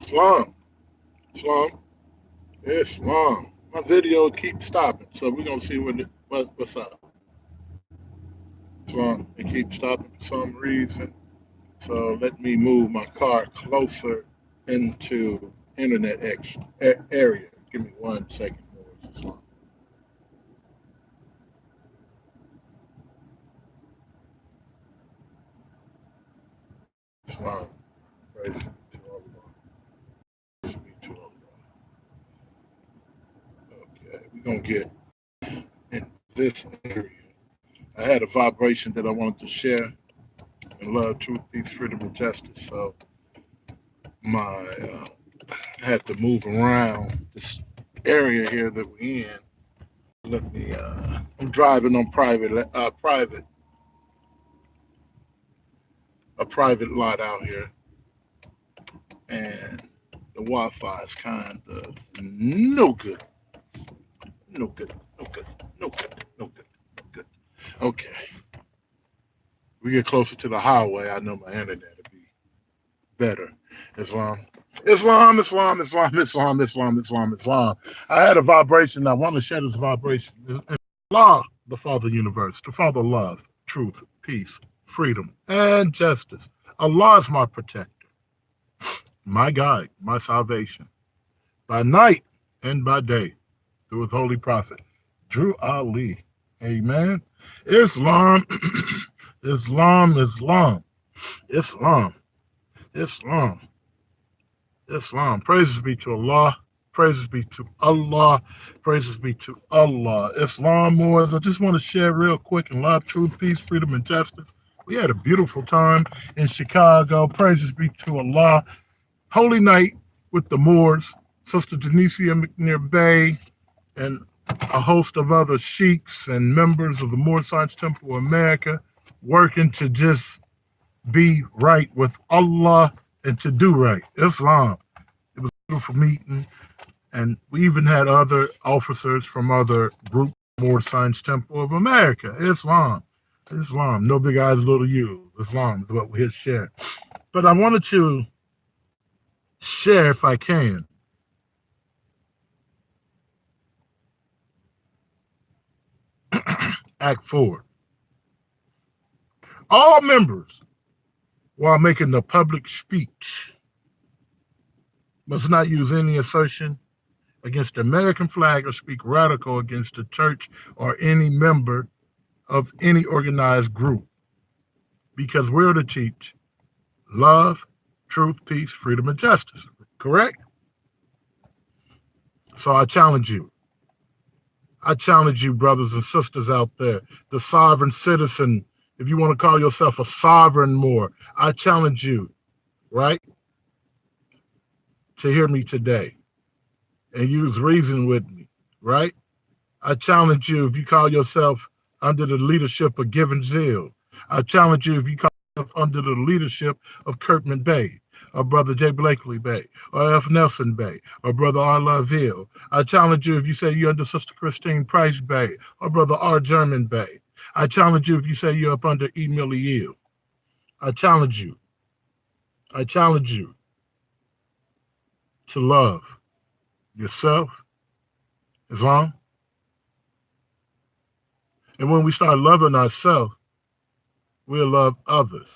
Islam, Islam, Islam. My video keeps stopping, so we're gonna see what's up. Islam, it keeps stopping for some reason. So let me move my car closer into internet area. Give me 1 second more. Islam. Islam. Praise be to Allah. Praise be to Allah. Okay, we're gonna get in this area. I had a vibration that I wanted to share in love, truth, peace, freedom, and justice. So my I had to move around this area here that we're in. Let me. I'm driving on a private lot out here, and the Wi-Fi is kind of no good, no good, no good, no good, no good, no good. Okay, we get closer to the highway. I know my internet will be better. Islam. Islam, Islam, Islam, Islam, Islam, Islam, Islam. I had a vibration. I want to share this vibration. Allah, the Father Universe, the Father love, truth, peace, freedom, and justice. Allah is my protector, my guide, my salvation, by night and by day, through his holy prophet, Drew Ali. Amen. Islam, Islam, Islam, Islam, Islam. Islam. Praises be to Allah. Praises be to Allah. Praises be to Allah. Islam Moors. I just want to share real quick in love, truth, peace, freedom, and justice. We had a beautiful time in Chicago. Praises be to Allah. Holy night with the Moors, Sister Denicia McNair Bey, and a host of other sheiks and members of the Moor Science Temple of America working to just be right with Allah and to do right. Islam. It was a beautiful meeting. And we even had other officers from other groups, Moor Science Temple of America. Islam. Islam. No big eyes, little you. Islam is what we here share. But I wanted to share, if I can, Act 4. All members, while making the public speech, must not use any assertion against the American flag or speak radical against the church or any member of any organized group, because we're to teach love, truth, peace, freedom, and justice. Correct? So I challenge you. I challenge you, brothers and sisters out there, the sovereign citizen. If you want to call yourself a sovereign Moor, I challenge you, right, to hear me today and use reason with me, right? I challenge you if you call yourself under the leadership of Given Zeal. I challenge you if you call yourself under the leadership of Kirkman Bey, or Brother J. Blakely Bey, or F. Nelson Bey, or Brother R. Love Hill. I challenge you if you say you're under Sister Christine Price Bey, or Brother R. German Bey. I challenge you if you say you're up under E. Millie Yield. I challenge you. I challenge you to love yourself, Islam. And when we start loving ourselves, we'll love others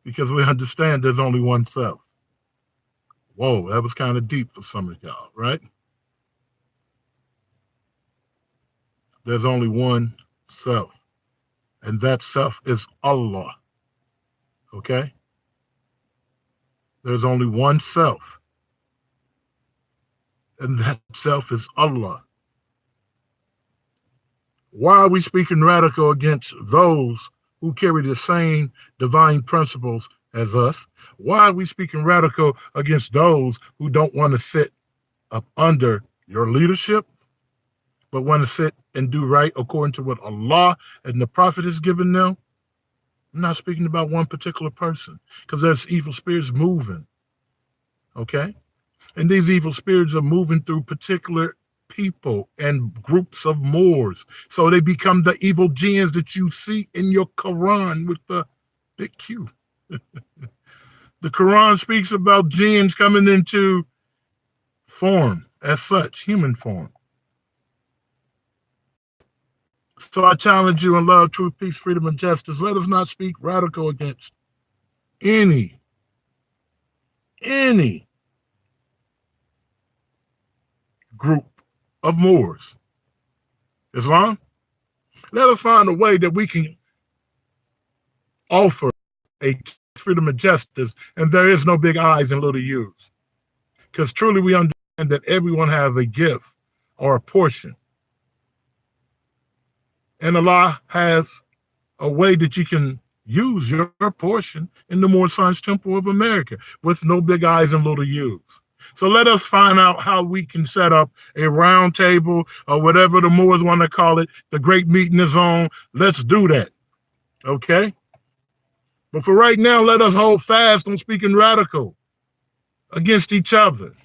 because we understand there's only one self. Whoa, that was kind of deep for some of y'all, right? There's only one self, and that self is Allah. Okay? There's only one self, and that self is Allah. Why are we speaking radical against those who carry the same divine principles as us? Why are we speaking radical against those who don't want to sit up under your leadership, but want to sit and do right according to what Allah and the Prophet has given them? I'm not speaking about one particular person because there's evil spirits moving, okay? And these evil spirits are moving through particular people and groups of Moors. So they become the evil jinns that you see in your Quran with the big Q. The Quran speaks about jinns coming into form as such, human form. So I challenge you in love, truth, peace, freedom, and justice. Let us not speak radical against any group of Moors. Islam? Let us find a way that we can offer a freedom of justice, and there is no big I's and little U's. Because truly we understand that everyone has a gift or a portion. And Allah has a way that you can use your portion in the Moorish Science Temple of America with no big I's and little U's. So let us find out how we can set up a round table or whatever the Moors want to call it, the great meeting is on. Let's do that. Okay? But for right now, let us hold fast on speaking radical against each other.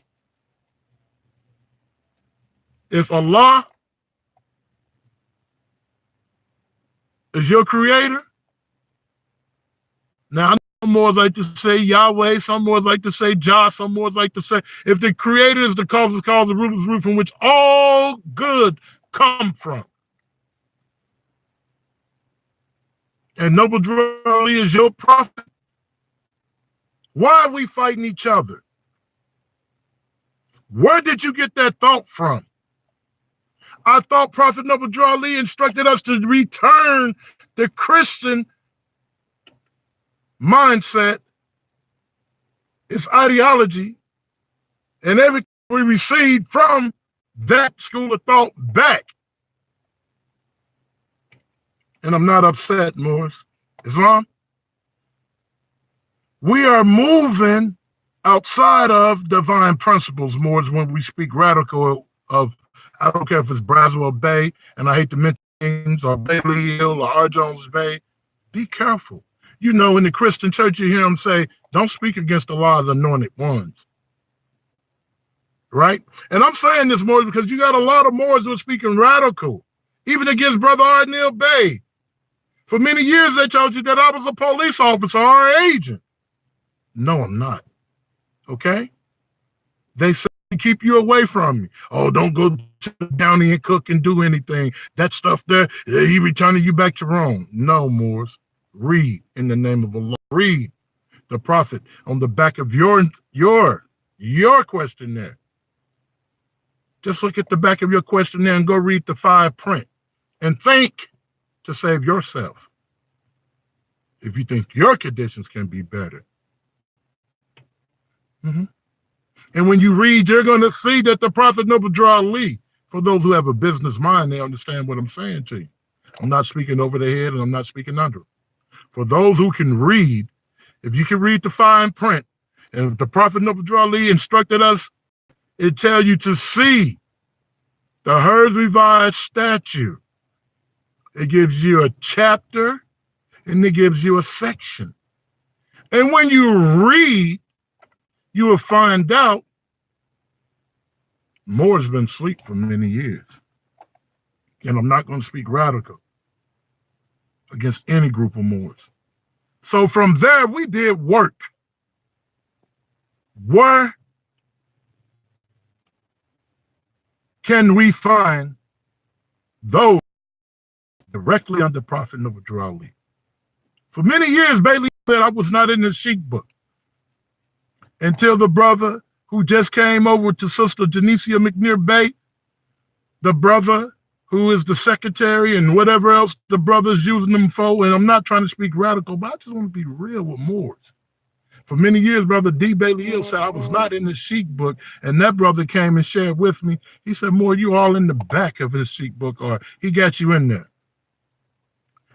If Allah is your creator, now I know Moors like to say Yahweh, some Moors like to say Jah, some Moors like to say, if the creator is the cause, the root is root from which all good come from. And Noble Drew Ali is your prophet. Why are we fighting each other? Where did you get that thought from? I thought Prophet Noble Drew Ali instructed us to return the Christian mindset, its ideology, and everything we received from that school of thought back. And I'm not upset, Moors. Islam? We are moving outside of divine principles, Moors, when we speak radical of, I don't care if it's Braswell Bey, and I hate to mention names, or Bailey Hill, or R Jones Bey. Be careful. You know, in the Christian church, you hear them say, don't speak against Allah's anointed ones. Right? And I'm saying this, Moors, because you got a lot of Moors who are speaking radical, even against Brother R Neal Bey. For many years, they told you that I was a police officer or an agent. No, I'm not. Okay? They say keep you away from me. Oh, don't go to the county and cook and do anything. That stuff there, he returning you back to Rome. No, Moors. Read in the name of Allah. Read the prophet on the back of your questionnaire. Just look at the back of your questionnaire and go read the 5 print and think to save yourself. If you think your conditions can be better. Mm-hmm. And when you read, you're going to see that the Prophet Noble Drew Ali, for those who have a business mind, they understand what I'm saying to you. I'm not speaking over the head and I'm not speaking under. For those who can read, if you can read the fine print, and if the Prophet Noble Drew Ali instructed us, it tells you to see the Hers Revised Statute. It gives you a chapter and it gives you a section. And when you read, you will find out Moors been asleep for many years. And I'm not going to speak radical against any group of Moors. So from there, we did work. Where can we find those directly under Prophet Noble Drew Ali? For many years, Bailey said I was not in the Sheikh book until the brother who just came over to Sister Janicia McNear Bey, the brother who is the secretary and whatever else the brother's using them for. And I'm not trying to speak radical, but I just want to be real with Moors. For many years, Brother D. Bailey Hill said I was not in the Sheikh book, and that brother came and shared with me. He said, Moor, you all in the back of his Sheikh book, or he got you in there.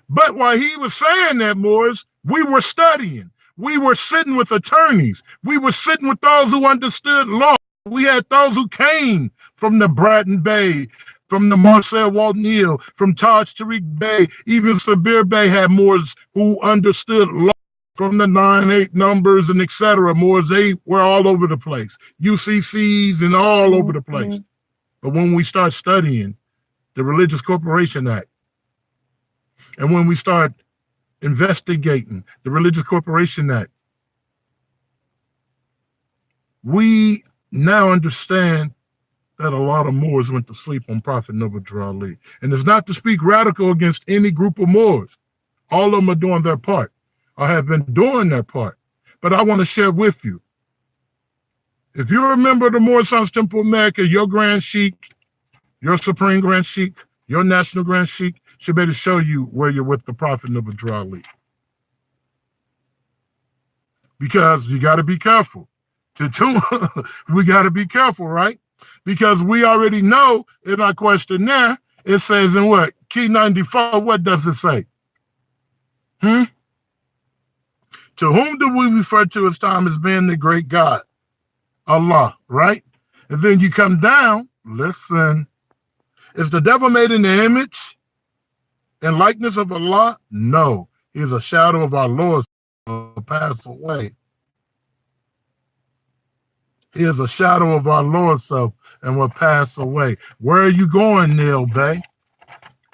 But while he was saying that, Moors, we were studying. We were sitting with attorneys. We were sitting with those who understood law. We had those who came from the Bratton Bay, from the Marcel Walton Hill, from Taj Tariq Bey. Even Sabir Bey had Moors who understood law from the 9-8 numbers and etc. Moors, they were all over the place. UCCs and all over the place. But when we start studying the Religious Corporation Act, and when we start investigating the Religious Corporation Act, We now understand that a lot of Moors went to sleep on Prophet Noble Ali. And it's not to speak radical against any group of Moors. All of them are doing their part, or have been doing their part. But I want to share with you. If you remember the Moorish Temple of America, your Grand Sheikh, your Supreme Grand Sheikh, your National Grand Sheikh should be able to show you where you're with the Prophet Noble Ali. Because you got to be careful. We got to be careful, right? Because we already know in our questionnaire, it says in what? Key 94, what does it say? To whom do we refer to as time as being the great God? Allah, right? And then you come down, listen. Is the devil made in the image and likeness of Allah? No. He is a shadow of our Lord will pass away. He is a shadow of our Lord's self and will pass away. Where are you going, Neal Bey?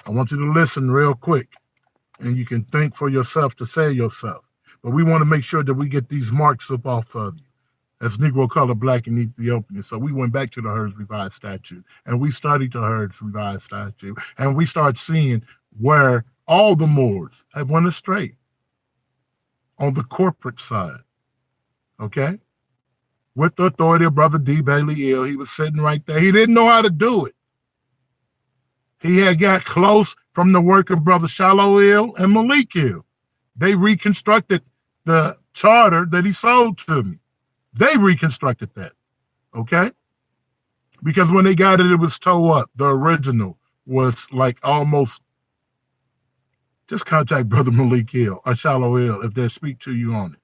I want you to listen real quick, and you can think for yourself to say yourself. But we want to make sure that we get these marks up off of you as Negro, color, black, and Ethiopian. So we went back to the Herds Revised Statute, and we studied the Herds Revised Statute, and we started seeing where all the Moors have went astray on the corporate side, okay? With the authority of Brother D. Bailey Ill, he was sitting right there. He didn't know how to do it. He had got close from the work of Brother Shallow Ill and Malik Ill. They reconstructed the charter that he sold to me. They reconstructed that, okay? Because when they got it, it was toe up. The original was like almost, just contact Brother Malik Ill or Shallow Ill if they speak to you on it.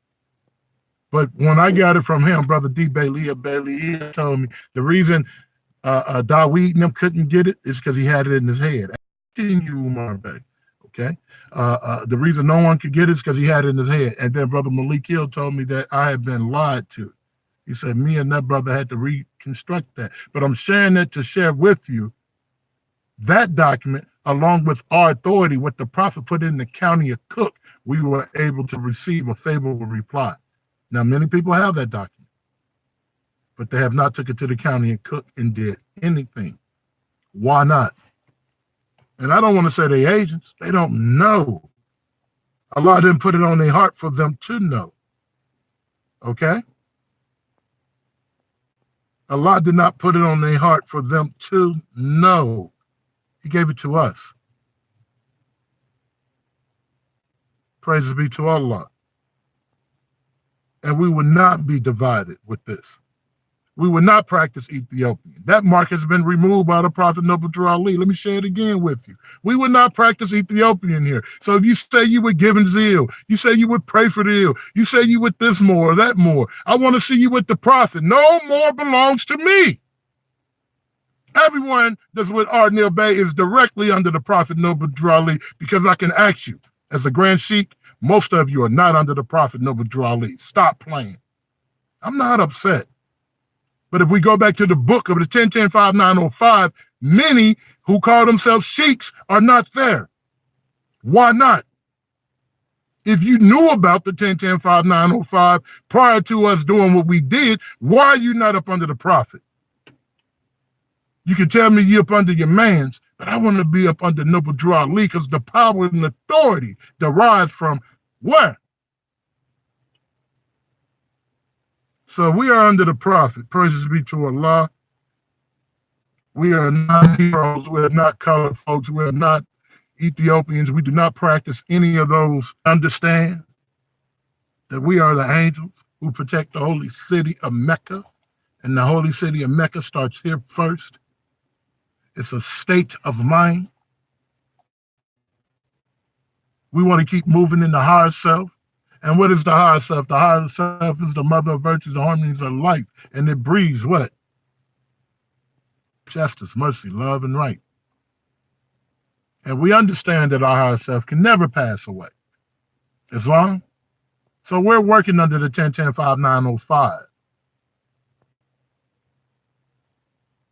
But when I got it from him, Brother D. Bailey told me the reason Daweed and them couldn't get it is because he had it in his head. Okay? The reason no one could get it is because he had it in his head. And then Brother Malik Hill told me that I had been lied to. He said me and that brother had to reconstruct that. But I'm sharing that to share with you that document, along with our authority, what the prophet put in the county of Cook, we were able to receive a favorable reply. Now, many people have that document, but they have not took it to the county of Cook and did anything. Why not? And I don't want to say they agents. They don't know. Allah didn't put it on their heart for them to know. Okay? Allah did not put it on their heart for them to know. He gave it to us. Praises be to Allah. And we will not be divided with this. We will not practice Ethiopian. That mark has been removed by the Prophet Noble Ali. Let me share it again with you. We would not practice Ethiopian here. So if you say you would give in zeal, you say you would pray for the ill, you say you would this more or that more, I want to see you with the Prophet. No more belongs to me. Everyone that's with R Neal Bey is directly under the Prophet Noble Ali, because I can ask you, as a Grand Sheikh, most of you are not under the Prophet Noble Ali. Stop playing. I'm not upset. But if we go back to the book of the 1010-5905, many who call themselves sheiks are not there. Why not? If you knew about the 1010-5905 prior to us doing what we did, why are you not up under the Prophet? You can tell me you're up under your mans, but I want to be up under Noble Ali, because the power and authority derives from where? So we are under the Prophet. Praises be to Allah. We are not heroes. We are not colored folks. We are not Ethiopians. We do not practice any of those. Understand that we are the angels who protect the holy city of Mecca. And the holy city of Mecca starts here first. It's a state of mind. We want to keep moving in the higher self. And what is the higher self? The higher self is the mother of virtues and harmonies of life. And it breathes what? Justice, mercy, love, and right. And we understand that our higher self can never pass away. Islam? So we're working under the 1010-5905.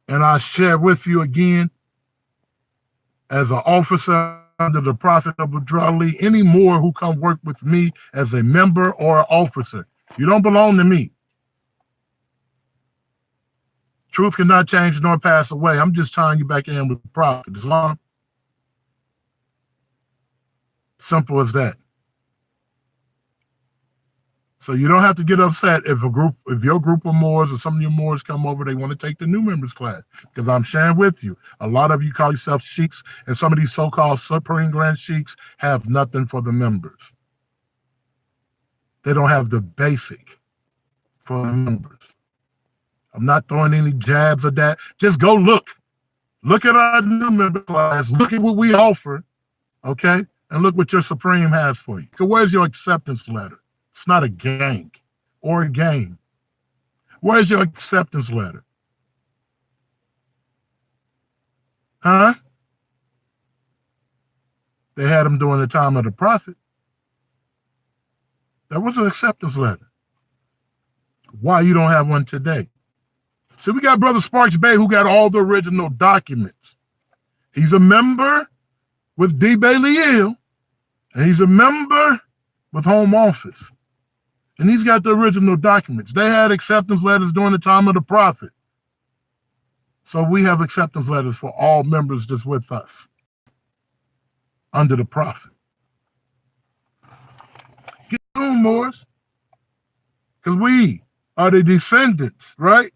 And I share with you again, as an officer under the Prophet of Ali, any more who come work with me as a member or an officer, you don't belong to me. Truth cannot change nor pass away. I'm just tying you back in with the prophet. Islam. Simple as that. So you don't have to get upset if your group of Moors or some of your Moors come over, they want to take the new members class. Because I'm sharing with you, a lot of you call yourself sheiks, and some of these so-called supreme grand sheiks have nothing for the members. They don't have the basic for the members. I'm not throwing any jabs at that. Just go look. Look at our new member class. Look at what we offer, okay? And look what your Supreme has for you. Where's your acceptance letter? It's not a gang or a game. Where's your acceptance letter? Huh? They had them during the time of the prophet. There was an acceptance letter. Why you don't have one today? So we got Brother Sparks Bey who got all the original documents. He's a member with D. Bailey Hill, and he's a member with Home Office. And he's got the original documents. They had acceptance letters during the time of the prophet. So we have acceptance letters for all members that's with us under the prophet. Get on, Moors. Because we are the descendants, right?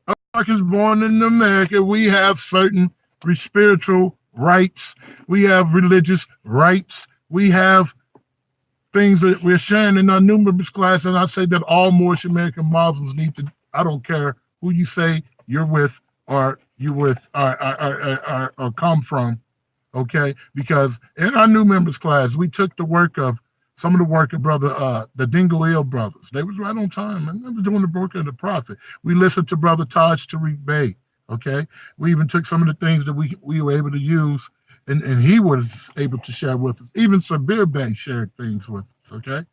Is born in America. We have certain spiritual rights. We have religious rights. We have things that we're sharing in our new members class. And I say that all Moorish American Muslims need to, I don't care who you say you're with or you with or come from, okay? Because in our new members class, we took the work of some of the work of the Dingle Hill brothers. They was right on time, and they was doing the work of the prophet. We listened to Brother Taj Tariq Bey, okay? We even took some of the things that we were able to use, and he was able to share with us. Even Sabir Bey shared things with us, okay?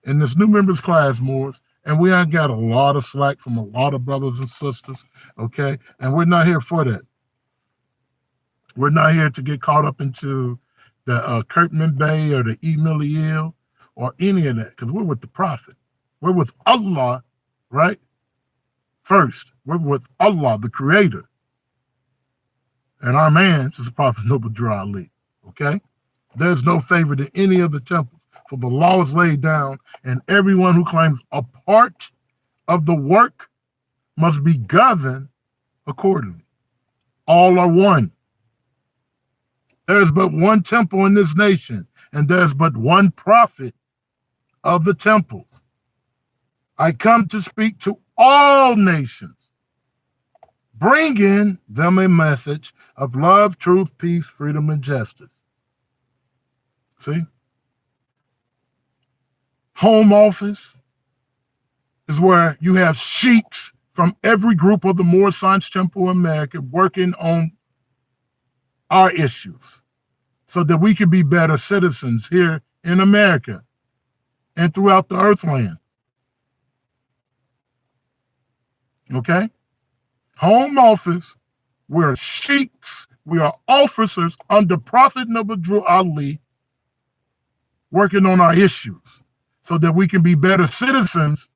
In this new members class, Moors, and we got a lot of slack from a lot of brothers and sisters, okay? And we're not here for that. We're not here to get caught up into the Kurtman Bey or the E. Millie Hill, or any of that, because we're with the prophet. We're with Allah, right? First, we're with Allah, the creator. And our man is the Prophet Noble Drew Ali, okay? There's no favor to any of the temples, for the law is laid down, and everyone who claims a part of the work must be governed accordingly. All are one. There's but one temple in this nation, and there's but one prophet of the temple. I come to speak to all nations, bringing them a message of love, truth, peace, freedom, and justice. See? Home Office is where you have sheiks from every group of the Moorish Science Temple in America working on our issues so that we can be better citizens here in America and throughout the earthland. Okay? Home Office, we're sheiks, we are officers under Prophet Noble Drew Ali working on our issues so that we can be better citizens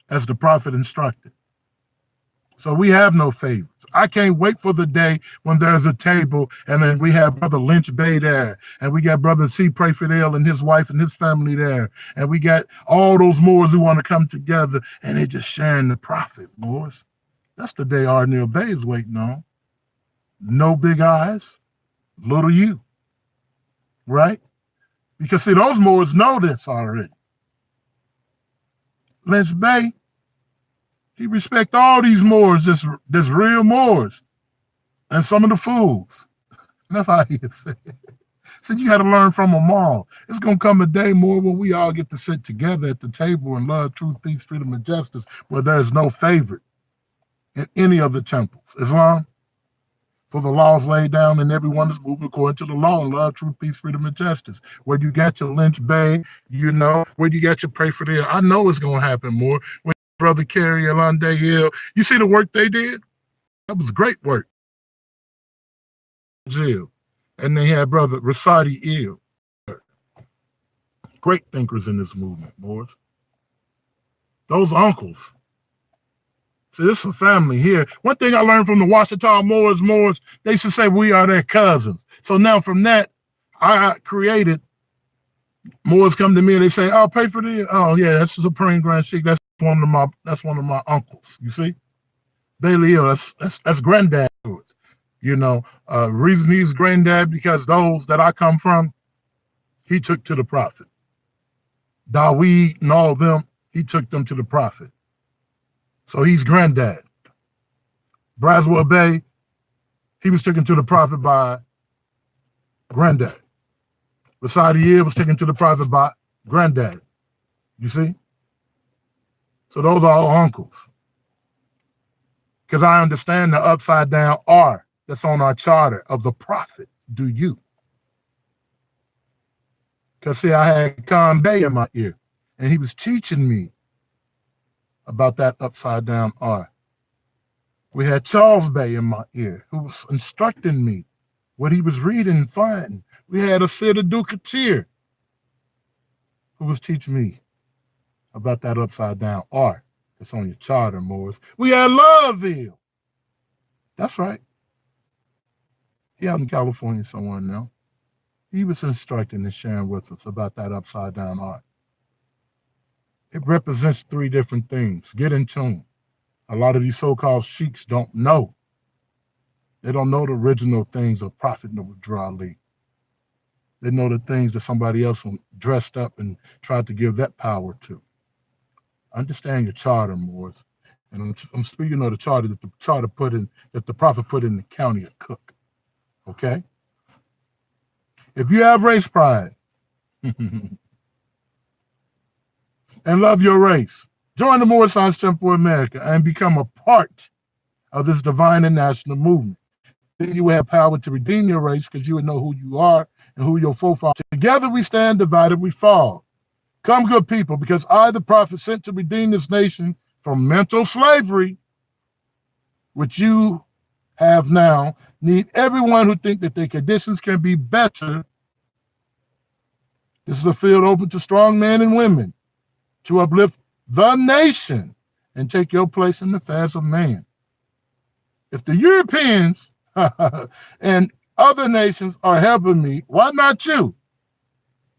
as the Prophet instructed. So we have no favors. I can't wait for the day when there's a table and then we have Brother Lynch Bey there, and we got Brother C. Pray Fidel and his wife and his family there, and we got all those Moors who want to come together, and they're just sharing the prophet, Moors. That's the day R Neal Bey is waiting on. No big eyes, little you, right? Because see, those Moors know this already. Lynch Bey, he respect all these Moors, this real Moors, and some of the fools. That's how he said. So you got to learn from them all. It's going to come a day more when we all get to sit together at the table and love, truth, peace, freedom, and justice, where there is no favorite in any of the temples. Islam, for the laws laid down and everyone is moving according to the law and love, truth, peace, freedom, and justice. Where you got your Lynch Bey, you know, where you got your Pray for the, I know it's going to happen more. When Brother Kerry, Alonde Hill, you see the work they did? That was great work. Jail. And they had Brother Rasadi Ill. Great thinkers in this movement, Moors. Those uncles, So this is a family here. One thing I learned from the Washita Moors, they used to say we are their cousins. So now from that, I created Moors come to me and they say, "I'll pay for this." Oh yeah, that's a Supreme Grand Sheik. That's one of my uncles. You see, Bailey Hill. That's granddad to it. You know, reason he's granddad because those that I come from, he took to the Prophet. Daweed and all of them, he took them to the Prophet. So he's granddad. Braswell Bey, he was taken to the Prophet by granddad. Rasadier was taken to the Prophet by granddad. You see? So those are all uncles. Because I understand the upside down R that's on our charter of the Prophet. Do you? Because see, I had Khan Bey in my ear, and he was teaching me about that upside down R. We had Charles Bey in my ear, who was instructing me what he was reading and finding. We had a Sida Dukatir, who was teaching me about that upside down R that's on your charter, Moors. We had Loveville. That's right. He out in California somewhere now. He was instructing and sharing with us about that upside down R. It represents three different things. Get in tune. A lot of these so-called sheiks don't know. They don't know the original things of Prophet Nawajar Ali. They know the things that somebody else dressed up and tried to give that power to. Understand your charter, Moors. And I'm speaking of the charter that the Prophet put in the county of Cook. Okay? If you have race pride and love your race, join the Moorish Temple of America and become a part of this divine and national movement. Then you will have power to redeem your race because you would know who you are and who your forefathers are. Together we stand, divided we fall. Come, good people, because I, the Prophet, sent to redeem this nation from mental slavery, which you have now, need everyone who think that their conditions can be better. This is a field open to strong men and women to uplift the nation and take your place in the affairs of man. If the Europeans and other nations are helping me, why not you?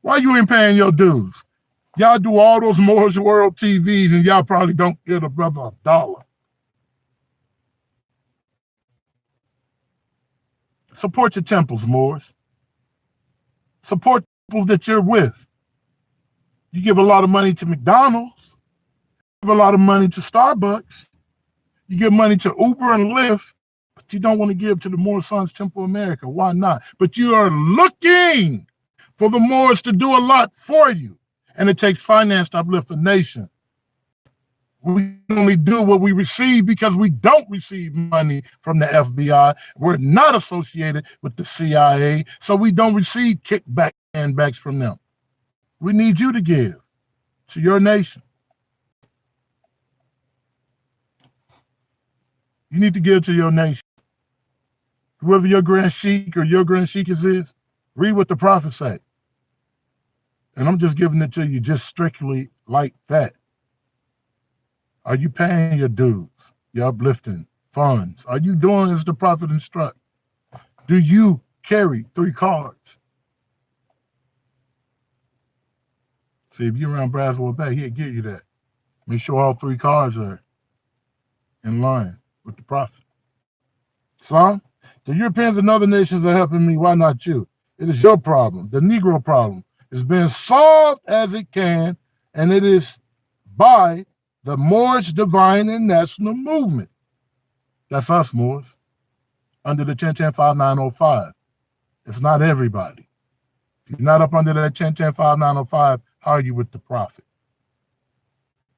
Why you ain't paying your dues? Y'all do all those Moorish World TVs and y'all probably don't get a brother a dollar. Support your temples, Moors. Support people that you're with. You give a lot of money to McDonald's. You give a lot of money to Starbucks. You give money to Uber and Lyft, but you don't want to give to the Moorish Temple of America. Why not? But you are looking for the Moors to do a lot for you. And it takes finance to uplift the nation. We only do what we receive because we don't receive money from the FBI. We're not associated with the CIA, so we don't receive kickback and backs from them. We need you to give to your nation. You need to give to your nation. Whoever your Grand Sheik or your Grand Sheikess is, read what the Prophet said. And I'm just giving it to you just strictly like that. Are you paying your dues, your uplifting funds? Are you doing as the Prophet instructs? Do you carry 3 cards? See, if you're around Braswell Bay, he'll give you that. Make sure all 3 cards are in line with the Prophet. Islam, the Europeans and other nations are helping me. Why not you? It is your problem. The Negro problem is being solved as it can, and it is by the Moorish Divine and National Movement. That's us, Moors, under the 10-10-5905. It's not everybody. If you're not up under that 10-10-5905, how are you with the Prophet?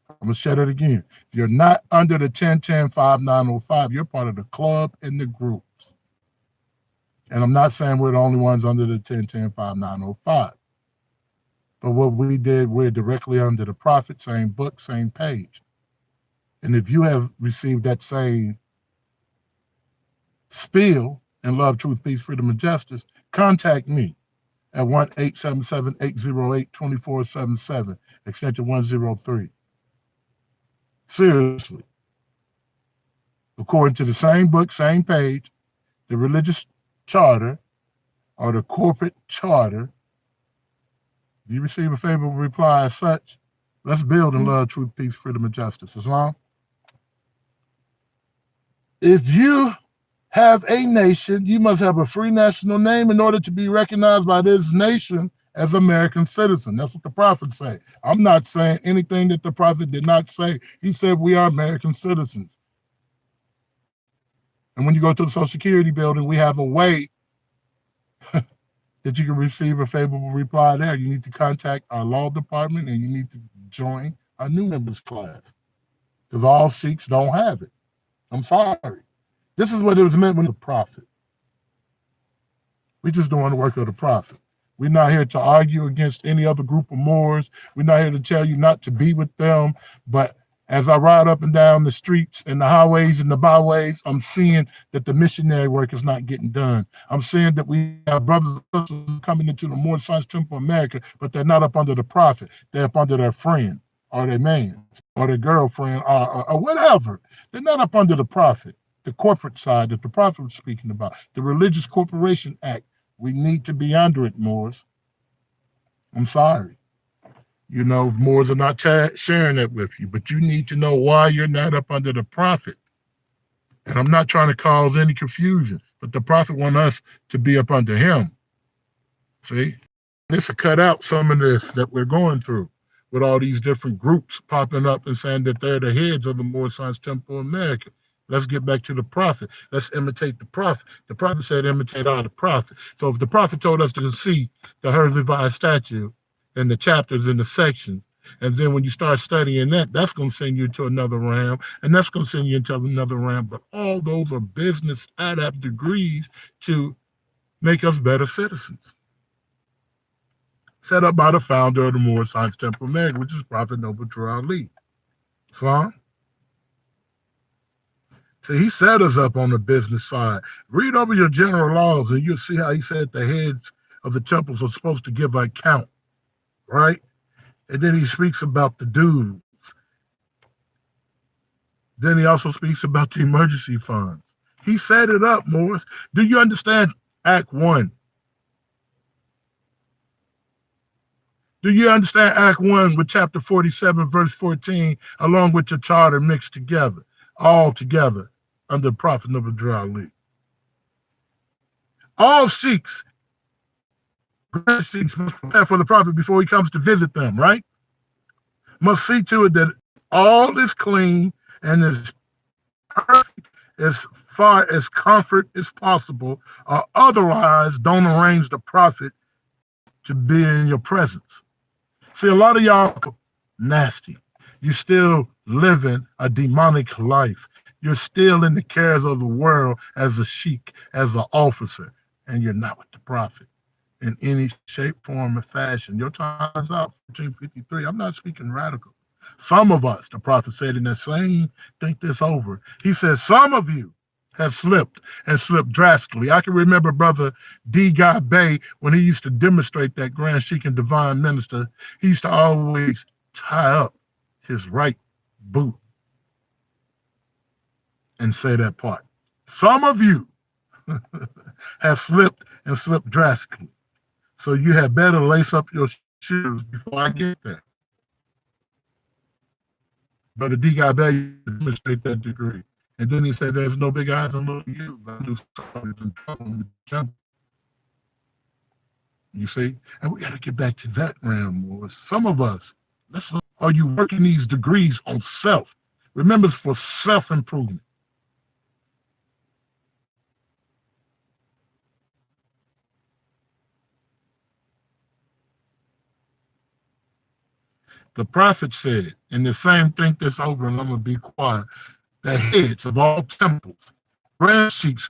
I'm going to say that again. If you're not under the 10-10-5905, you're part of the club and the groups. And I'm not saying we're the only ones under the 10-10-5905. But what we did, we're directly under the Prophet, same book, same page. And if you have received that same spiel in love, truth, peace, freedom, and justice, contact me at 1-877-808-2477, extension 103. Seriously. according to the same book, same page, the religious charter or the corporate charter. Do you receive a favorable reply as such? Let's build in love, truth, peace, freedom, and justice. Islam? If you have a nation, you must have a free national name in order to be recognized by this nation as American citizen. That's what the prophet said. I'm not saying anything that the prophet did not say. He said we are American citizens. And when you go to the Social Security building, we have a way that you can receive a favorable reply there. You need to contact our law department and you need to join our new members class because all Sikhs don't have it. I'm sorry. This is what it was meant with the prophet. We just doing the work of the prophet. We're not here to argue against any other group of Moors. We're not here to tell you not to be with them. But as I ride up and down the streets and the highways and the byways, I'm seeing that the missionary work is not getting done. I'm seeing that we have brothers and sisters coming into the Moorish Temple of America, but they're not up under the prophet. They're up under their friend or their man or their girlfriend or whatever. They're not up under the prophet, the corporate side that the prophet was speaking about, the Religious Corporation Act. We need to be under it, Moors. I'm sorry. You know, Moors are not sharing that with you, but you need to know why you're not up under the prophet. And I'm not trying to cause any confusion, but the prophet wants us to be up under him. See? This will cut out some of this that we're going through with all these different groups popping up and saying that they're the heads of the Moorish Temple of America. Let's get back to the prophet. Let's imitate the prophet. The prophet said imitate all the prophet. So if the prophet told us to see the Herz statue and the chapters and the sections, and then when you start studying that, that's going to send you to another realm, and that's going to send you into another realm. But all those are business adept degrees to make us better citizens. Set up by the founder of the Moorish Temple of America, which is Prophet Noble Drew Ali. Islam? See, he set us up on the business side. Read over your general laws and you'll see how he said the heads of the temples are supposed to give an account, right? And then he speaks about the dues. Then he also speaks about the emergency funds. He set it up, Morris. Do you understand Act 1? Do you understand Act 1 with chapter 47, verse 14, along with the charter mixed together, all together? Under Prophet Noble Drew Ali. All Sikhs must prepare for the prophet before he comes to visit them, right? Must see to it that all is clean and is perfect as far as comfort is possible, or otherwise don't arrange the prophet to be in your presence. See, a lot of y'all nasty. You still living a demonic life. You're still in the cares of the world as a sheik, as an officer, and you're not with the prophet in any shape, form, or fashion. Your time is up, 1453. I'm not speaking radical. Some of us, the prophet said in that same, think this over. He says, some of you have slipped and slipped drastically. I can remember Brother D. Bey, when he used to demonstrate that Grand Sheik and Divine Minister, he used to always tie up his right boot and say that part. Some of you have slipped and slipped drastically. So you had better lace up your shoes before I get there. Brother D. Bey demonstrate that degree. And then he said, there's no big eyes and little U's. I knew somebody's in trouble in the temple. You see? And we got to get back to that realm, Morris. Some of us, are you working these degrees on self? Remember, it's for self-improvement. The prophet said, and the same think this over, and I'm going to be quiet, the heads of all temples, grand sheiks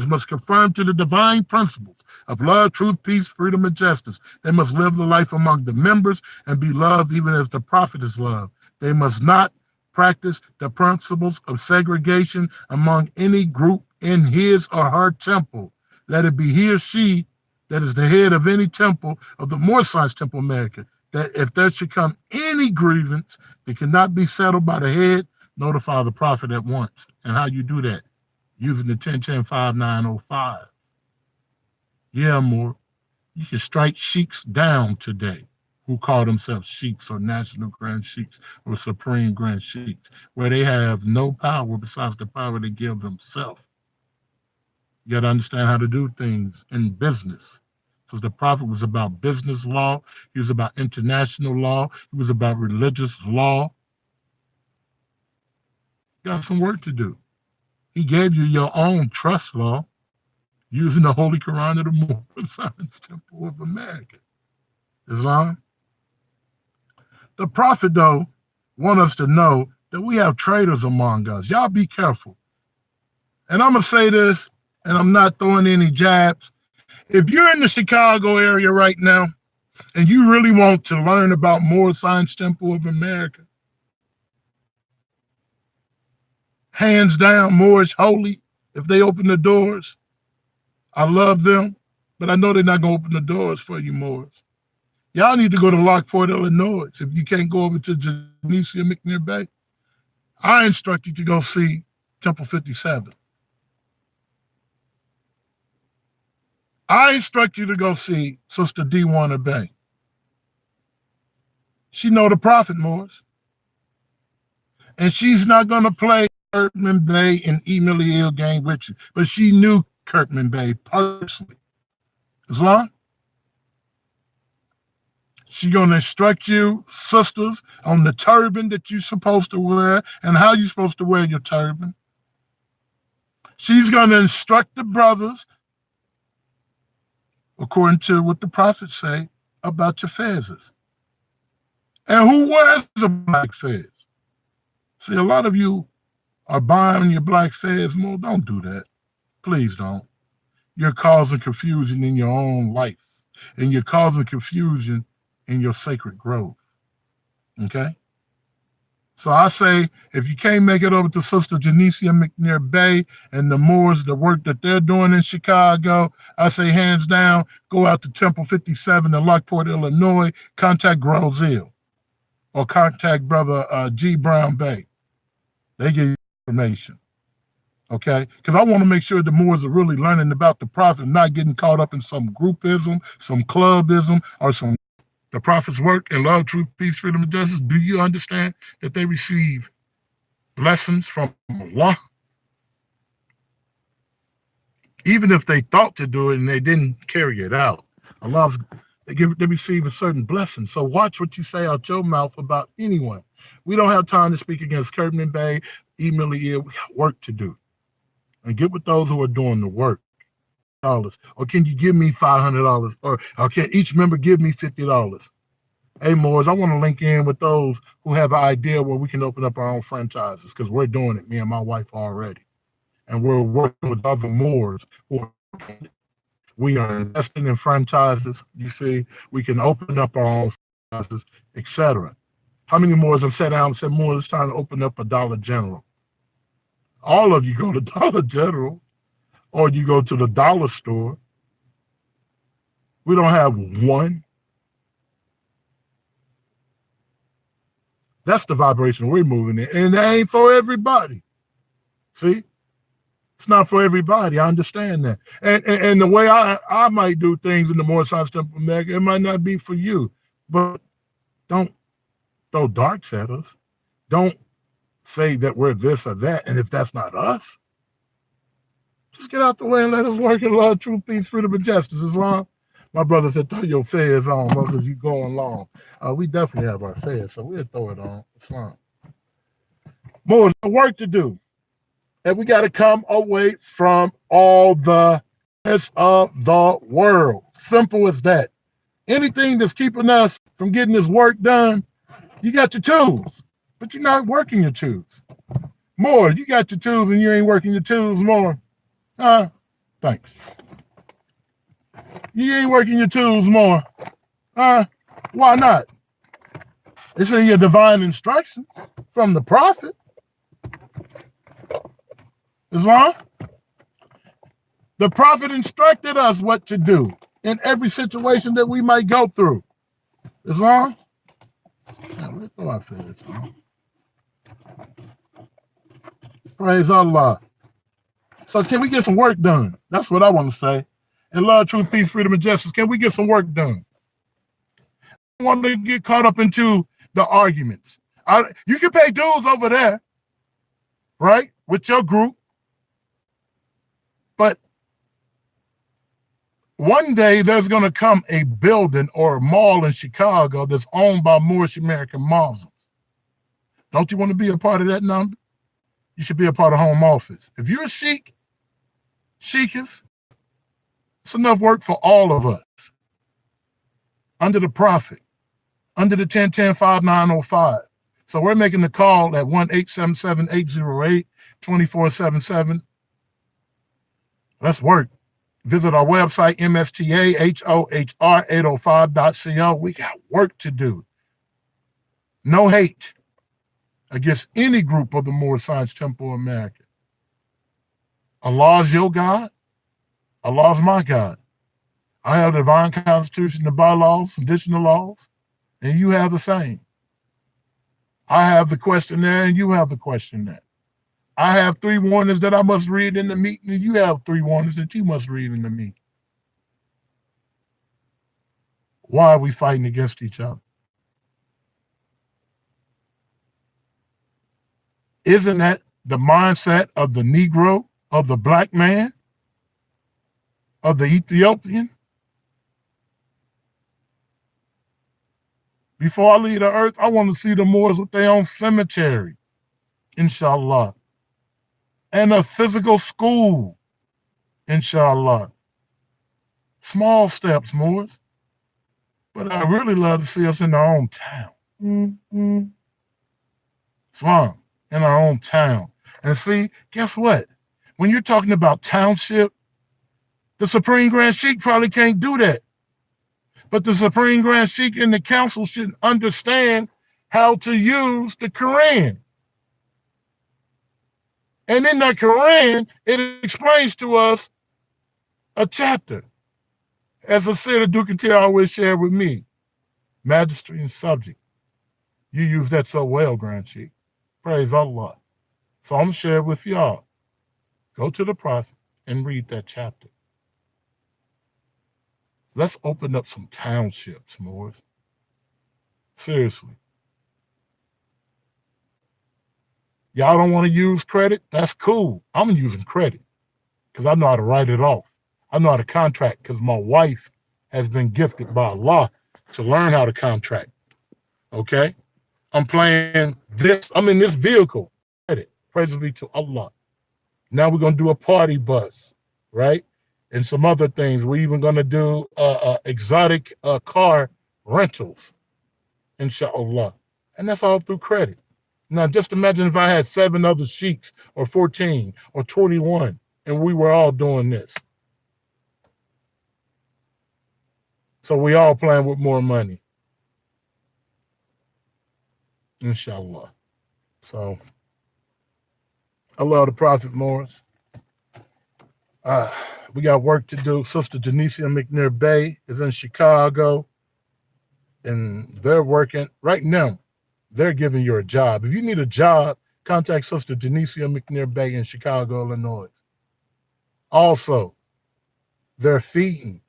must conform to the divine principles of love, truth, peace, freedom, and justice. They must live the life among the members and be loved even as the prophet is loved. They must not practice the principles of segregation among any group in his or her temple. Let it be he or she that is the head of any temple of the Moorish Temple of America, that if there should come any grievance that cannot be settled by the head, notify the prophet at once. And how you do that? Using the 1010-5905. Yeah, more. You can strike sheiks down today who call themselves sheiks or national grand sheiks or supreme grand sheiks, where they have no power besides the power they give themselves. You got to understand how to do things in business. Because the prophet was about business law, he was about international law, he was about religious law. You got some work to do. He gave you your own trust law using the Holy Quran of the Moorish Temple of America. Islam. The prophet, though, want us to know that we have traitors among us. Y'all be careful. And I'm going to say this, and I'm not throwing any jabs. If you're in the Chicago area right now, and you really want to learn about Moorish Temple of America, hands down, Moorish holy, if they open the doors, I love them, but I know they're not going to open the doors for you, Moors. Y'all need to go to Lockport, Illinois. If you can't go over to Genesea McNair Bay, I instruct you to go see Temple 57. I instruct you to go see Sister D. Warner Bay. She know the prophet, Moors. And she's not going to play Kirkman Bay and Emily Hill game with you, but she knew Kirkman Bay personally. Islam? She's going to instruct you, sisters, on the turban that you're supposed to wear and how you're supposed to wear your turban. She's going to instruct the brothers, according to what the prophets say, about your fezzes. And who wears a black fez? See, a lot of you are buying your black fez more. Don't do that. Please don't. You're causing confusion in your own life, and you're causing confusion in your sacred grove. Okay? So I say, if you can't make it over to Sister Genesea McNair Bay and the Moors, the work that they're doing in Chicago, I say hands down, go out to Temple 57 in Lockport, Illinois, contact Grozill or contact Brother G. Brown Bay. They give you information. Okay? Because I want to make sure the Moors are really learning about the prophet, not getting caught up in some groupism, some clubism, or some the prophet's work in love, truth, peace, freedom, and justice. Do you understand that they receive blessings from Allah? Even if they thought to do it and they didn't carry it out, they receive a certain blessing. So watch what you say out your mouth about anyone. We don't have time to speak against Kirkman Bay, Emily Hill. We got work to do. And get with those who are doing the work. Or can you give me $500? Or can each member give me $50? Hey, Moors, I want to link in with those who have an idea where we can open up our own franchises, because we're doing it, me and my wife already. And we're working with other Moors. We are investing in franchises. You see, we can open up our own franchises, etc. How many Moors have sat down and said, Moors, it's time to open up a Dollar General? All of you go to Dollar General, or you go to the dollar store. We don't have one. That's the vibration we're moving in. And that ain't for everybody. See? It's not for everybody. I understand that. And the way I might do things in the Moorish Temple of America, it might not be for you. But don't throw darts at us. Don't say that we're this or that. And if that's not us, just get out the way and let us work in love, truth, peace, freedom, and justice. Islam. My brother said, throw your fez on, because you going long. We definitely have our fez, so we'll throw it on. Islam. More work to do. And we got to come away from all the rest of the world. Simple as that. Anything that's keeping us from getting this work done, you got your tools, but you're not working your tools. More, you got your tools and you ain't working your tools, more. Thanks. You ain't working your tools more. Why not? It's in your divine instruction from the prophet. Islam. The prophet instructed us what to do in every situation that we might go through. Islam. We'll throw our feds on. Praise Allah. So can we get some work done? That's what I want to say. And love, truth, peace, freedom, and justice. Can we get some work done? I want to get caught up into the arguments. You can pay dues over there, right, with your group. But one day there's going to come a building or a mall in Chicago that's owned by Moorish American Muslims. Don't you want to be a part of that number? You should be a part of Home Office. If you're a sheikh, sheikhs, it's enough work for all of us. Under the Prophet, under the 1010-5905. So we're making the call at 1-877-808-2477. Let's work. Visit our website, mstahohr805.co. We got work to do. No hate against any group of the Moorish Science Temple of America. Allah's your God. Allah's my God. I have the divine constitution, the bylaws, conditional laws, and you have the same. I have the questionnaire, and you have the questionnaire. I have 3 warnings that I must read in the meeting, and you have 3 warnings that you must read in the meeting. Why are we fighting against each other? Isn't that the mindset of the Negro, of the black man, of the Ethiopian? Before I leave the earth, I want to see the Moors with their own cemetery, inshallah, and a physical school, inshallah. Small steps, Moors. But I really love to see us in our own town. Islam, in our own town. And see, guess what? When you're talking about township, the Supreme Grand Sheikh probably can't do that. But the Supreme Grand Sheikh and the council should understand how to use the Quran. And in that Quran, it explains to us a chapter. As a Sir Dukatir always shared with me, majesty and subject. You use that so well, Grand Sheikh. Praise Allah. So I'm going to share it with y'all. Go to the Prophet and read that chapter. Let's open up some townships, Moors. Seriously. Y'all don't want to use credit? That's cool. I'm using credit because I know how to write it off. I know how to contract because my wife has been gifted by Allah to learn how to contract. Okay? I'm playing this. I'm in this vehicle. Credit. Praise be to Allah. Now we're going to do a party bus, right? And some other things. We're even going to do exotic car rentals, inshallah. And that's all through credit. Now, just imagine if I had 7 other sheiks or 14 or 21 and we were all doing this. So we all playing with more money. Inshallah. So, I love the Prophet Morris. We got work to do. Sister Janicia McNair Bey is in Chicago, and they're working right now. They're giving you a job. If you need a job, contact Sister Janicia McNair Bey in Chicago, Illinois. Also, they're feeding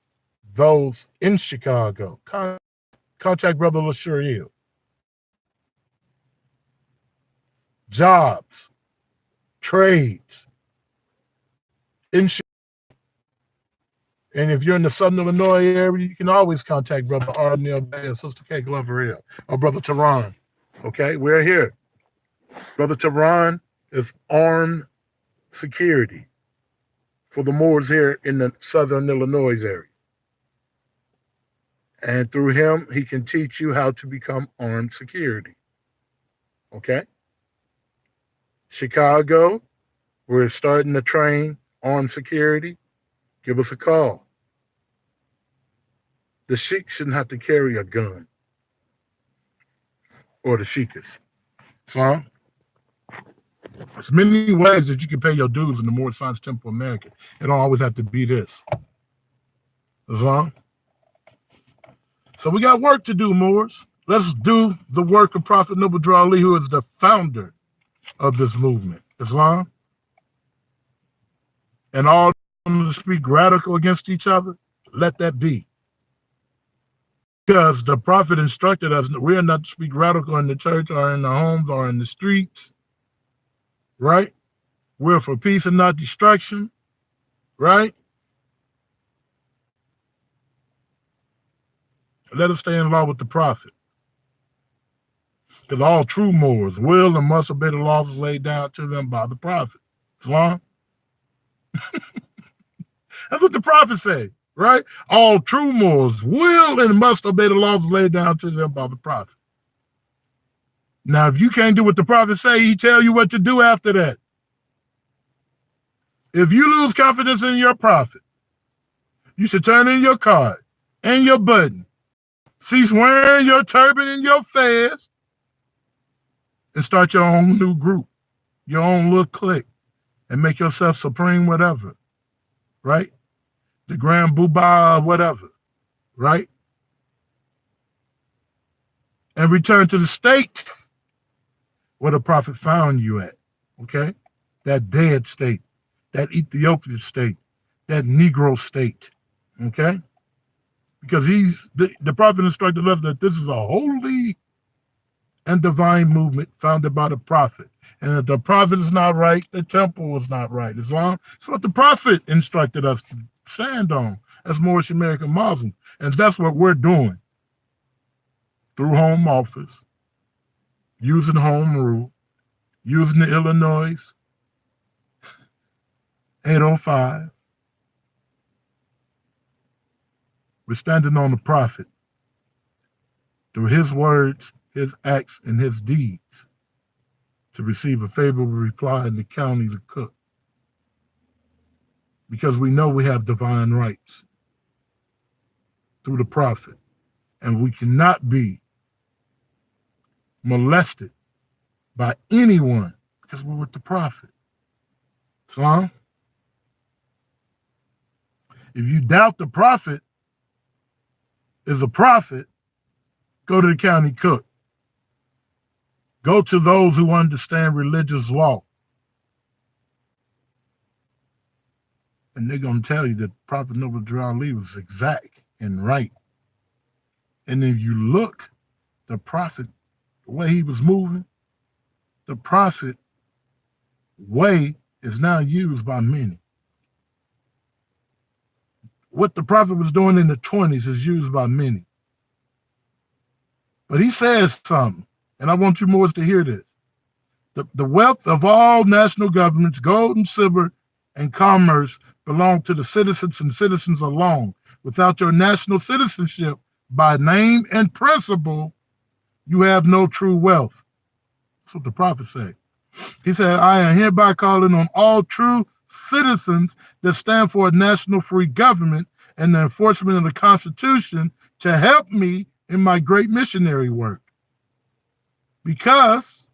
those in Chicago. Contact Brother LaShuriel. Jobs, trades, in Chicago. And if you're in the Southern Illinois area, you can always contact Brother R Neal Bey and Sister K. Glover or Brother Tehran. Okay, we're here. Brother Tehran is armed security for the Moors here in the Southern Illinois area. And through him, he can teach you how to become armed security. Okay? Chicago, we're starting to train armed security. Give us a call. The sheik shouldn't have to carry a gun. Or the sheikas. Islam. There's many ways that you can pay your dues in the Moorish Science Temple of America. It don't always have to be this. Islam. So we got work to do, Moors. Let's do the work of Prophet Noble Drew Ali, who is the founder of this movement. Islam. and all to speak radical against each other, let that be. Because the prophet instructed us we are not to speak radical in the church or in the homes or in the streets, right? We're for peace and not destruction, right? Let us stay in law with the prophet. Because all true Moors will and must obey the laws laid down to them by the prophet. Islam. That's what the prophet said, right? All true Moors will and must obey the laws laid down to them by the prophet. Now, if you can't do what the prophet say, he tell you what to do after that. If you lose confidence in your prophet, you should turn in your card and your button, cease wearing your turban and your fez, and start your own new group, your own little clique, and make yourself supreme whatever, right? The grand boobah whatever, right? And return to the state where the prophet found you at, okay? That dead state, that Ethiopian state, that Negro state, okay? Because the prophet instructed us that this is a holy and divine movement founded by the prophet. And if the prophet is not right, the temple is not right. Islam, it's what the prophet instructed us to stand on as Moorish American Muslims. And that's what we're doing through home office, using home rule, using the Illinois 805. We're standing on the prophet through his words, his acts, and his deeds to receive a favorable reply in the county to Cook. Because we know we have divine rights through the prophet, and we cannot be molested by anyone because we're with the prophet. Islam. If you doubt the prophet is a prophet, go to the county cook. Go to those who understand religious law. And they're going to tell you that Prophet Noble Ali was exact and right. And if you look, the prophet, the way he was moving, the prophet way is now used by many. What the prophet was doing in the 20s is used by many. But he says something, and I want you Moors to hear this. The wealth of all national governments, gold and silver and commerce, belong to the citizens and citizens alone. Without your national citizenship by name and principle, you have no true wealth. That's what the prophet said. He said, I am hereby calling on all true citizens that stand for a national free government and the enforcement of the Constitution to help me in my great missionary work. Because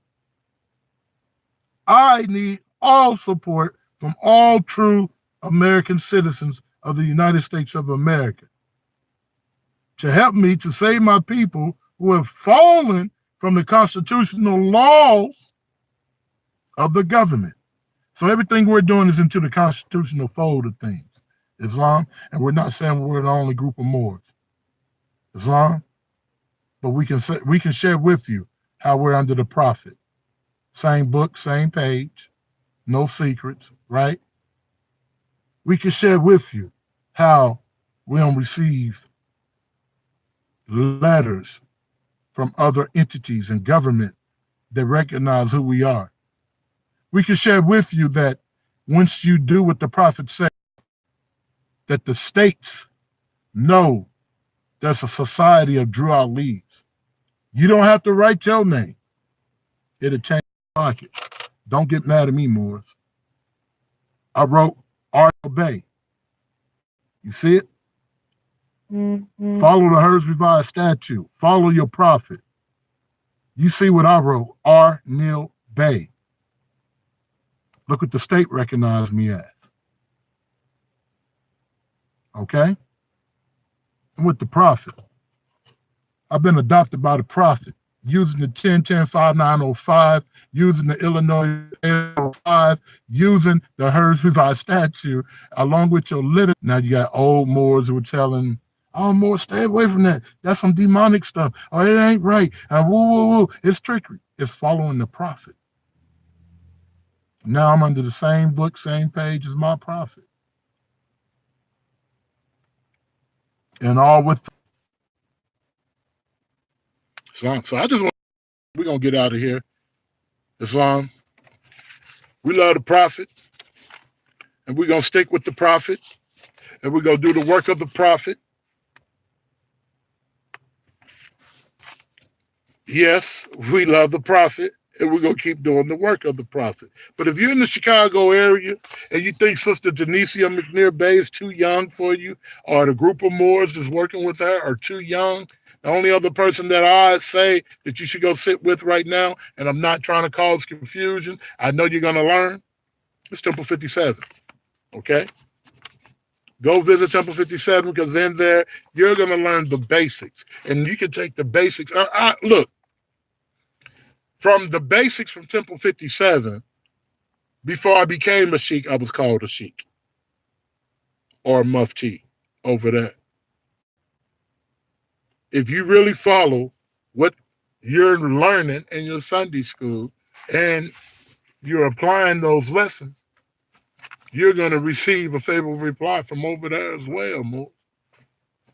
I need all support from all true American citizens of the United States of America to help me to save my people who have fallen from the constitutional laws of the government. So everything we're doing is into the constitutional fold of things, Islam, and we're not saying we're the only group of Moors, Islam, but we can share with you how we're under the prophet. Same book, same page, no secrets, right? We can share with you how we don't receive letters from other entities and government that recognize who we are. We can share with you that once you do what the prophet said, that the states know there's a society of Drew Ali's. You don't have to write your name. It'll change the pocket. Don't get mad at me, Moors. I wrote R Neal Bey. You see it? Mm-hmm. Follow the Herds Revised statute. Follow your prophet. You see what I wrote, R Neal Bey. Look what the state recognized me as. Okay? I'm with the prophet. I've been adopted by the prophet using the 1010-5905, using the Illinois 805 using the Hers Revised statue along with your literature. Now you got old Moors who were telling, oh, Moors, stay away from that. That's some demonic stuff. Oh, it ain't right. Woo, woo, woo. It's trickery. It's following the prophet. Now I'm under the same book, same page as my prophet. And all with. So I just want, we're going to get out of here. Islam, we love the prophet, and we're going to stick with the prophet, and we're going to do the work of the prophet. Yes, we love the prophet, and we're going to keep doing the work of the prophet. But if you're in the Chicago area and you think Sister Janicia McNear Bey is too young for you, or the group of Moors that's working with her are too young, the only other person that I say that you should go sit with right now, and I'm not trying to cause confusion, I know you're going to learn, is Temple 57, okay? Go visit Temple 57 because in there, you're going to learn the basics. And you can take the basics. Look, from the basics from Temple 57, before I became a sheik, I was called a sheik or a mufti over there. If you really follow what you're learning in your Sunday school and you're applying those lessons, you're going to receive a favorable reply from over there as well, Moors.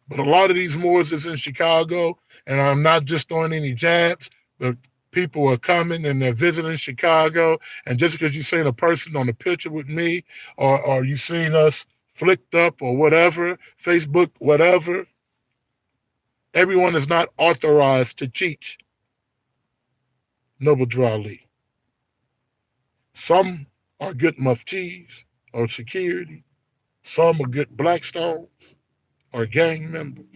But a lot of these Moors that's in Chicago, and I'm not just throwing any jabs, but people are coming and they're visiting Chicago. And just because you've seen a person on a picture with me or you've seen us flicked up or whatever, Facebook, whatever, everyone is not authorized to teach Noble Drew Ali. Some are good muftis or security. Some are good Blackstones or gang members,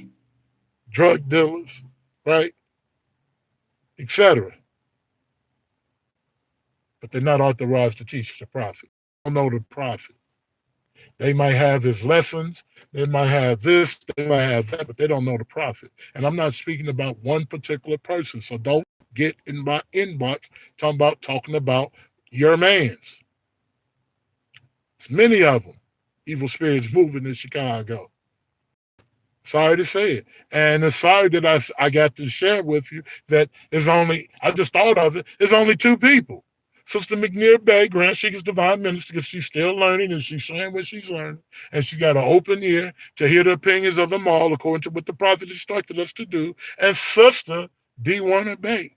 drug dealers, right? Etc. But they're not authorized to teach the prophet. They don't know the prophet. They might have his lessons, they might have this, they might have that, but they don't know the prophet. And I'm not speaking about one particular person, so don't get in my inbox talking about your mans. It's many of them, evil spirits moving in Chicago. Sorry to say it. And it's sorry that I got to share with you that it's only, I just thought of it, it's only two people. Sister McNear Bey, Grand Sheikah's Divine Minister, because she's still learning and she's saying what she's learning. And she got an open ear to hear the opinions of them all according to what the prophet instructed us to do. And Sister D. Bey,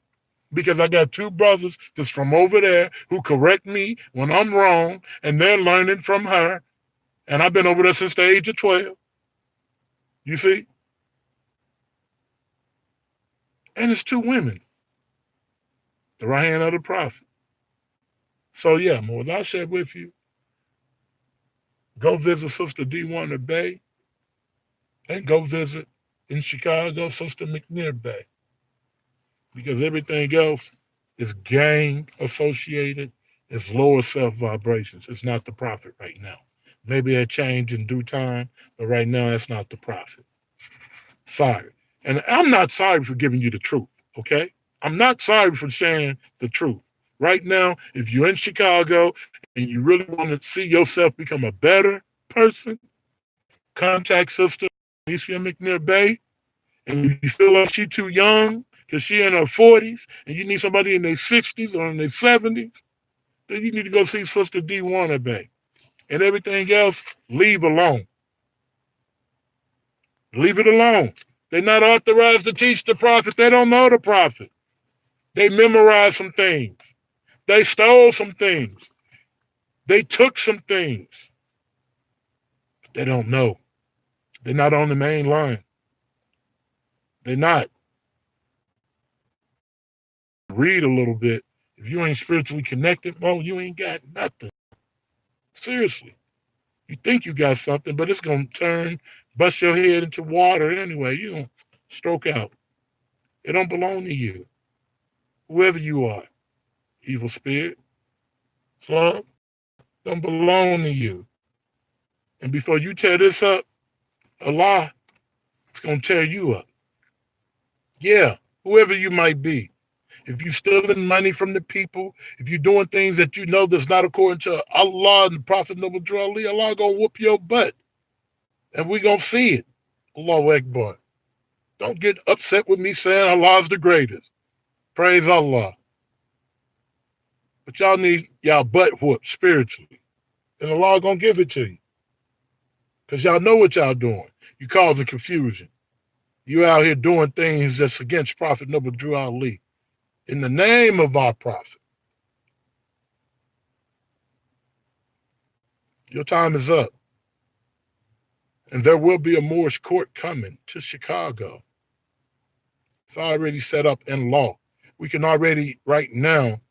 because I got two brothers that's from over there who correct me when I'm wrong, and they're learning from her. And I've been over there since the age of 12. You see? And it's two women, the right hand of the prophet. So yeah, more as I shared with you, go visit Sister D. Bey and go visit in Chicago Sister McNear Bey. Because everything else is gang associated, it's lower self vibrations. It's not the prophet right now. Maybe it'll change in due time, but right now that's not the prophet. Sorry. And I'm not sorry for giving you the truth, okay? I'm not sorry for sharing the truth. Right now, if you're in Chicago and you really want to see yourself become a better person, contact Sister Alicia McNear Bey. And if you feel like she's too young because she's in her 40s and you need somebody in their 60s or in their 70s, then you need to go see Sister D. Bey. And everything else, leave alone. Leave it alone. They're not authorized to teach the prophet. They don't know the prophet. They memorized some things. They stole some things. They took some things. But they don't know. They're not on the main line. They're not. Read a little bit. If you ain't spiritually connected, well, you ain't got nothing. Seriously. You think you got something, but it's going to bust your head into water anyway. You don't stroke out. It don't belong to you. Whoever you are, evil spirit, Islam, don't belong to you. And before you tear this up, Allah is going to tear you up. Yeah, whoever you might be. If you're stealing money from the people, if you're doing things that you know that's not according to Allah and the Prophet Noble Drew Ali, Allah gonna whoop your butt. And we gonna see it. Allahu Akbar. Don't get upset with me saying Allah's the greatest. Praise Allah. But y'all need y'all butt whooped spiritually. And Allah gonna give it to you. Because y'all know what y'all doing. You causing confusion. You out here doing things that's against Prophet Noble Drew Ali. In the name of our Prophet. Your time is up. And there will be a Moorish court coming to Chicago. It's already set up in law. We can already, right now,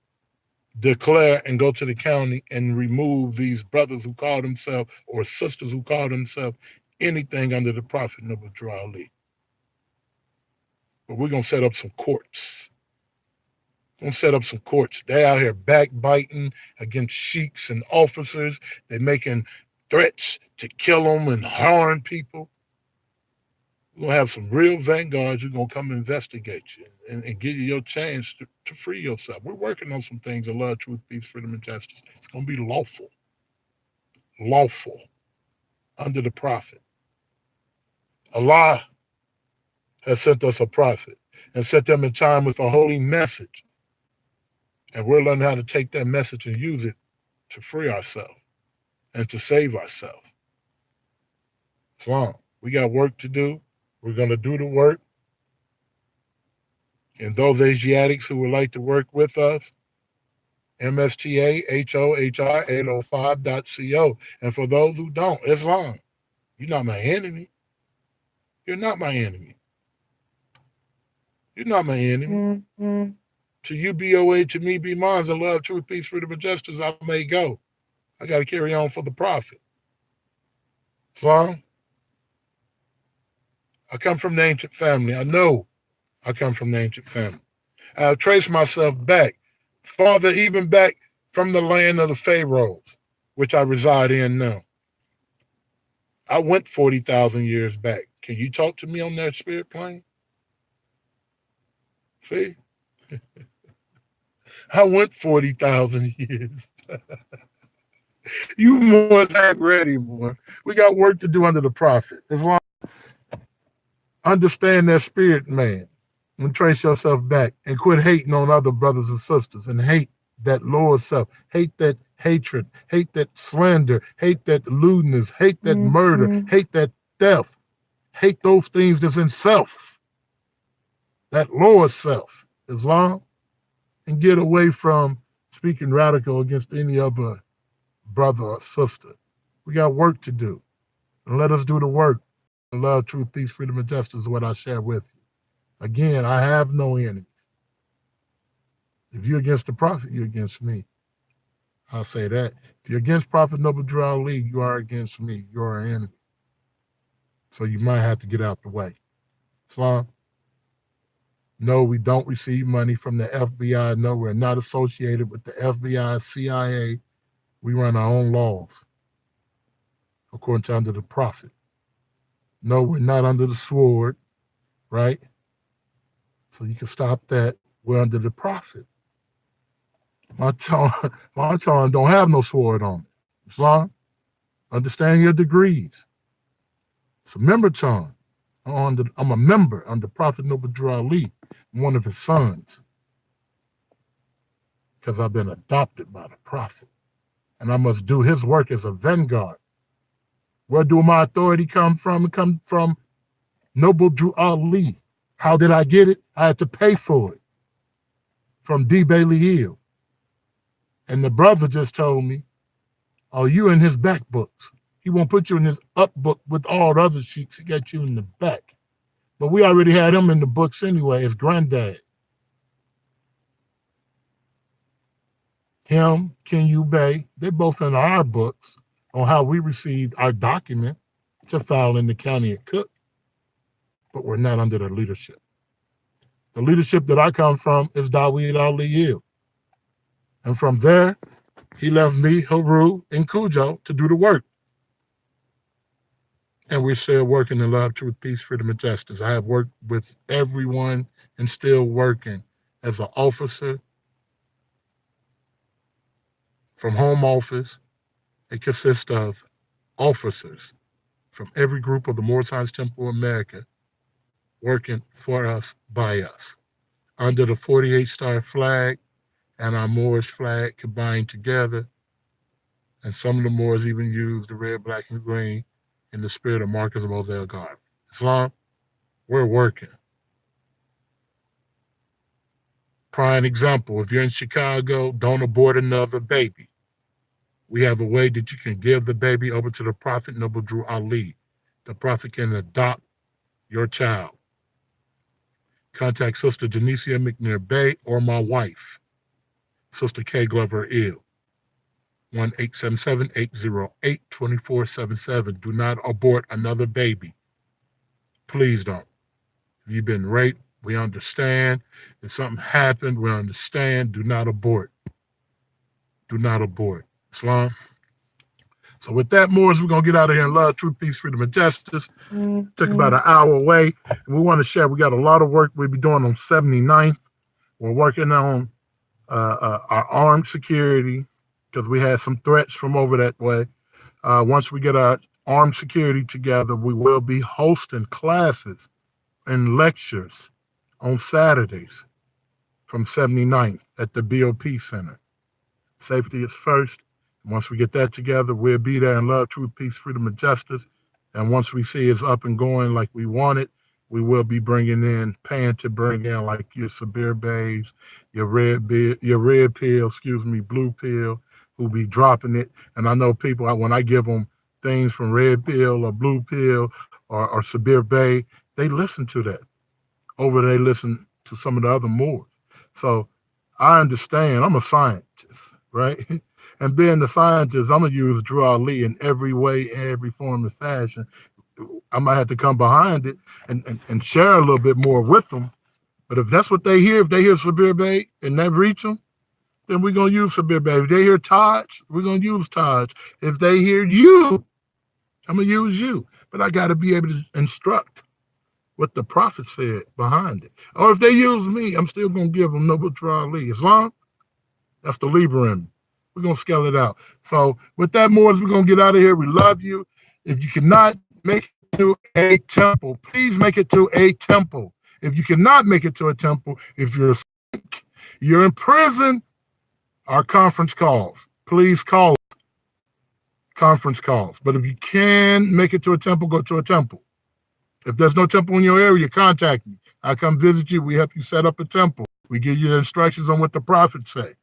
declare and go to the county and remove these brothers who call themselves or sisters who call themselves anything under the Prophet Noble Drew Ali. But we're going to set up some courts. We're going to set up some courts. They out here backbiting against sheiks and officers. They're making threats to kill them and harm people. We're going to have some real vanguards who are going to come investigate you and give you your chance to free yourself. We're working on some things of love, truth, peace, freedom, and justice. It's going to be lawful. Lawful. Under the Prophet. Allah has sent us a prophet and set them in time with a holy message. And we're learning how to take that message and use it to free ourselves and to save ourselves. Islam, we got work to do. We're going to do the work. And those Asiatics who would like to work with us, mstahohr805.co. And for those who don't, Islam, you're not my enemy. You're not my enemy. You're not my enemy. Mm-hmm. To you be your way, to me be mine, and love, truth, peace, freedom, and justice, I may go. I got to carry on for the Prophet. Islam, I come from the ancient family. I know I come from the ancient family. I have traced myself back, farther even back from the land of the Pharaohs, which I reside in now. I went 40,000 years back. Can you talk to me on that spirit plane? See? I went 40,000 years. You Moors ain't ready, boy. We got work to do under the Prophet. As long understand that spirit, man, and trace yourself back and quit hating on other brothers and sisters and hate that lower self, hate that hatred, hate that slander, hate that lewdness, hate that murder, hate that theft, hate those things that's in self, that lower self, Islam, and get away from speaking radical against any other brother or sister. We got work to do, and let us do the work. Love, truth, peace, freedom, and justice is what I share with you. Again, I have no enemies. If you're against the Prophet, you're against me. I'll say that. If you're against Prophet Noble Drew Ali, you are against me. You're an enemy. So you might have to get out the way. Islam? No, we don't receive money from the FBI. No, we're not associated with the FBI, CIA. We run our own laws, according to under the Prophet. No, we're not under the sword, right? So you can stop that. We're under the Prophet. My charm don't have no sword on it. Islam, understand your degrees. It's a member charm. I'm a member under Prophet Noble Drew Ali, one of his sons, because I've been adopted by the Prophet, and I must do his work as a vanguard. Where do my authority come from? It comes from Noble Drew Ali. How did I get it? I had to pay for it from D. Bailey Hill. And the brother just told me, oh, you in his back books. He won't put you in his up book with all the other sheiks. He got you in the back. But we already had him in the books anyway, his granddad. Him, Ken Bey, they're both in our books on how we received our document to file in the county of Cook. But we're not under their leadership. The leadership that I come from is Dawid Ali Hill. And from there, he left me, Haru, and Cujo to do the work. And we're still working in love, truth, peace, freedom, and justice. I have worked with everyone and still working as an officer from home office. It consists of officers from every group of the Moorish Temple of America working for us, by us, under the 48 star flag and our Moorish flag combined together. And some of the Moors even use the red, black, and green in the spirit of Marcus of Moselle Garvey. Islam, we're working. Prime example, if you're in Chicago, don't abort another baby. We have a way that you can give the baby over to the Prophet Noble Drew Ali. The Prophet can adopt your child. Contact Sister Janicia McNair Bay or my wife, Sister K. Glover Ill. 1-877-808-2477. Do not abort another baby. Please don't. If you've been raped, we understand. If something happened, we understand. Do not abort. Do not abort. Islam. So with that, Moors, we're going to get out of here in love, truth, peace, freedom, and justice. Took about an hour away. And we want to share, we got a lot of work we'll be doing on 79th. We're working on our armed security because we had some threats from over that way. Once we get our armed security together, we will be hosting classes and lectures on Saturdays from 79th at the BOP Center. Safety is first. Once we get that together, we'll be there in love, truth, peace, freedom, and justice. And once we see it's up and going like we want it, we will be paying to bring in like your Sabir Bays, your red pill, blue pill, who be dropping it. And I know people, when I give them things from red pill or blue pill or Sabir Bay, they listen to that. They listen to some of the other Moors. So I understand. I'm a scientist, right? And being the scientist, I'm going to use Drew Ali in every way, every form and fashion. I might have to come behind it and share a little bit more with them. But if that's what they hear, if they hear Sabir Bay and that reach them, then we're going to use Sabir Bay. If they hear Taj, we're going to use Taj. If they hear you, I'm going to use you. But I got to be able to instruct what the Prophet said behind it. Or if they use me, I'm still going to give them Noble Drew Ali. Islam, that's the Libra in me. We're going to scale it out. So with that, Moors, we're going to get out of here. We love you. If you cannot make it to a temple, please make it to a temple. If you cannot make it to a temple, if you're sick, you're in prison, our conference calls. Please call conference calls. But if you can make it to a temple, go to a temple. If there's no temple in your area, contact me. I come visit you. We help you set up a temple. We give you instructions on what the Prophet say.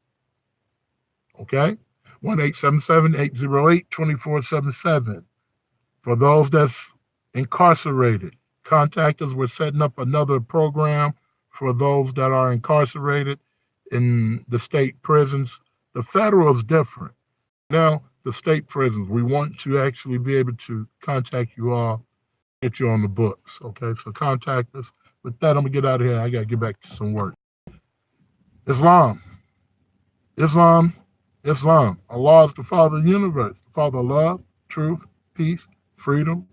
Okay? 1-877-808-2477. For those that's incarcerated, contact us. We're setting up another program for those that are incarcerated in the state prisons. The federal is different. Now, the state prisons, we want to actually be able to contact you all, get you on the books. Okay? So contact us. With that, I'm going to get out of here. I got to get back to some work. Islam. Allah is the Father of the universe, the Father of love, truth, peace, freedom,